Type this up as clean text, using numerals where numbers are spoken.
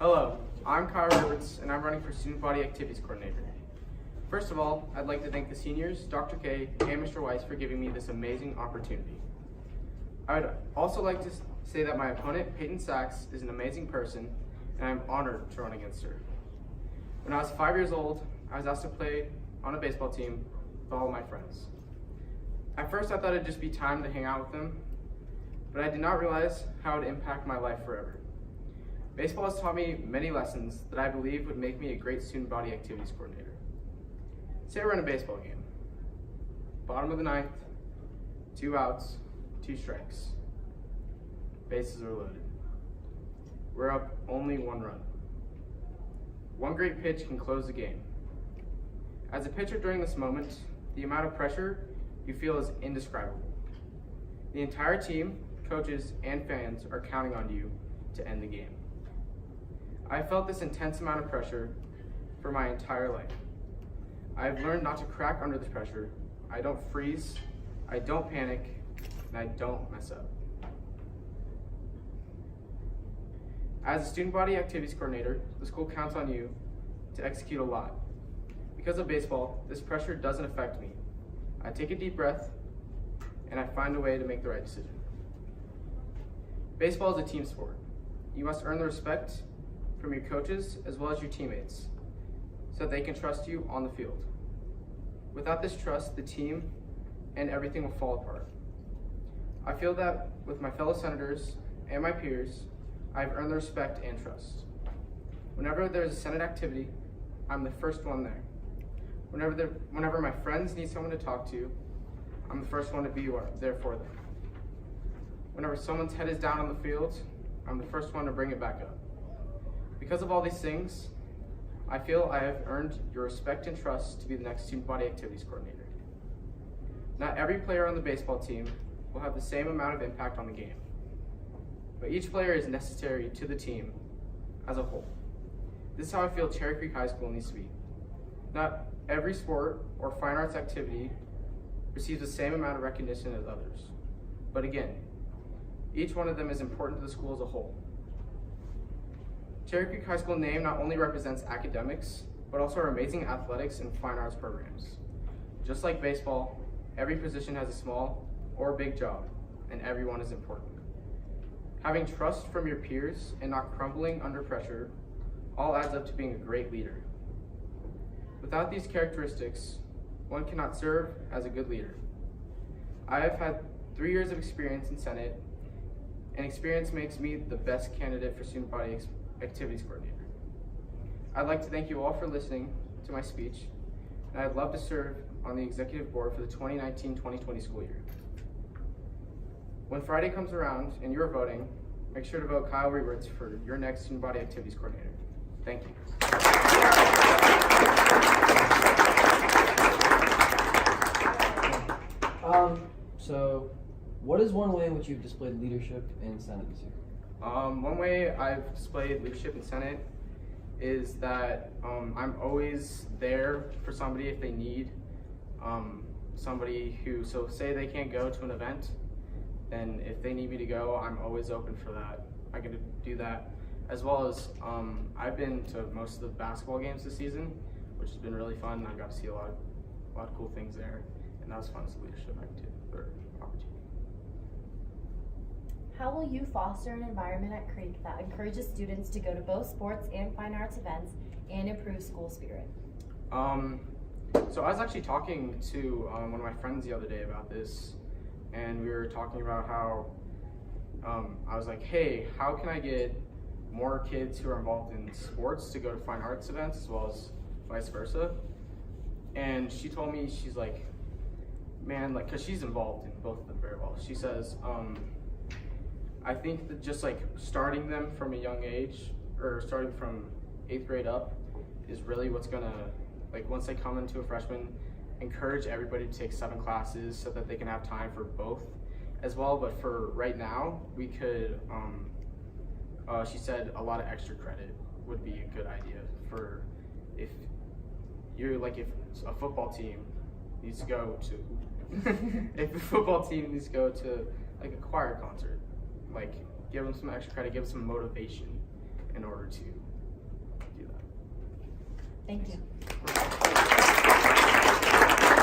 Hello, I'm Rewerts, and I'm running for Student Body Activities Coordinator. First of all, I'd like to thank the seniors, Dr. K, and Mr. Weiss for giving me this amazing opportunity. I would also like to say that my opponent, Peyton Sachs, is an amazing person, and I'm honored to run against her. When I was 5 years old, I was asked to play on a baseball team with all of my friends. At first, I thought it'd just be time to hang out with them, but I did not realize how it would impact my life forever. Baseball has taught me many lessons that I believe would make me a great student body activities coordinator. Say we're in a baseball game. Bottom of the ninth, 2 outs, 2 strikes. Bases are loaded. We're up only 1 run. One great pitch can close the game. As a pitcher during this moment, the amount of pressure you feel is indescribable. The entire team, coaches, and fans are counting on you to end the game. I felt this intense amount of pressure for my entire life. I have learned not to crack under this pressure. I don't freeze, I don't panic, and I don't mess up. As a student body activities coordinator, the school counts on you to execute a lot. Because of baseball, this pressure doesn't affect me. I take a deep breath, and I find a way to make the right decision. Baseball is a team sport. You must earn the respect from your coaches as well as your teammates so that they can trust you on the field. Without this trust, the team and everything will fall apart. I feel that with my fellow senators and my peers, I've earned the respect and trust. Whenever there's a Senate activity, I'm the first one there. Whenever my friends need someone to talk to, I'm the first one to be there for them. Whenever someone's head is down on the field, I'm the first one to bring it back up. Because of all these things, I feel I have earned your respect and trust to be the next student body activities coordinator. Not every player on the baseball team will have the same amount of impact on the game, but each player is necessary to the team as a whole. This is how I feel Cherry Creek High School needs to be. Not every sport or fine arts activity receives the same amount of recognition as others, but again, each one of them is important to the school as a whole. Cherry Creek High School name not only represents academics, but also our amazing athletics and fine arts programs. Just like baseball, every position has a small or big job, and everyone is important. Having trust from your peers and not crumbling under pressure all adds up to being a great leader. Without these characteristics, one cannot serve as a good leader. I have had 3 years of experience in Senate, and experience makes me the best candidate for student body activities coordinator. I'd like to thank you all for listening to my speech, and I'd love to serve on the executive board for the 2019-2020 school year. When Friday comes around and you're voting, make sure to vote Kyle Rewerts for your next student body activities coordinator. Thank you. So what is one way in which you've displayed leadership in Senate this year? One way I've displayed leadership in Senate is that I'm always there for somebody if they need somebody who, so say they can't go to an event, then if they need me to go, I'm always open for that. I get to do that. As well as I've been to most of the basketball games this season, which has been really fun. I got to see a lot of cool things there, and that was fun as a leadership activity or opportunity. How will you foster an environment at Creek that encourages students to go to both sports and fine arts events and improve school spirit? So I was actually talking to one of my friends the other day about this, and we were talking about how I was like, hey, how can I get more kids who are involved in sports to go to fine arts events as well as vice versa? And she told me, she's like, man, like, cause she's involved in both of them very well. She says, I think that just like starting them from a young age, or starting from 8th grade up, is really what's gonna, like, once they come into a freshman, encourage everybody to take 7 classes so that they can have time for both as well. But for right now, we could, she said a lot of extra credit would be a good idea for if you're like, if a football team needs to go to, if the football team needs to go to like a choir concert, like give them some extra credit, give them some motivation in order to Thank you.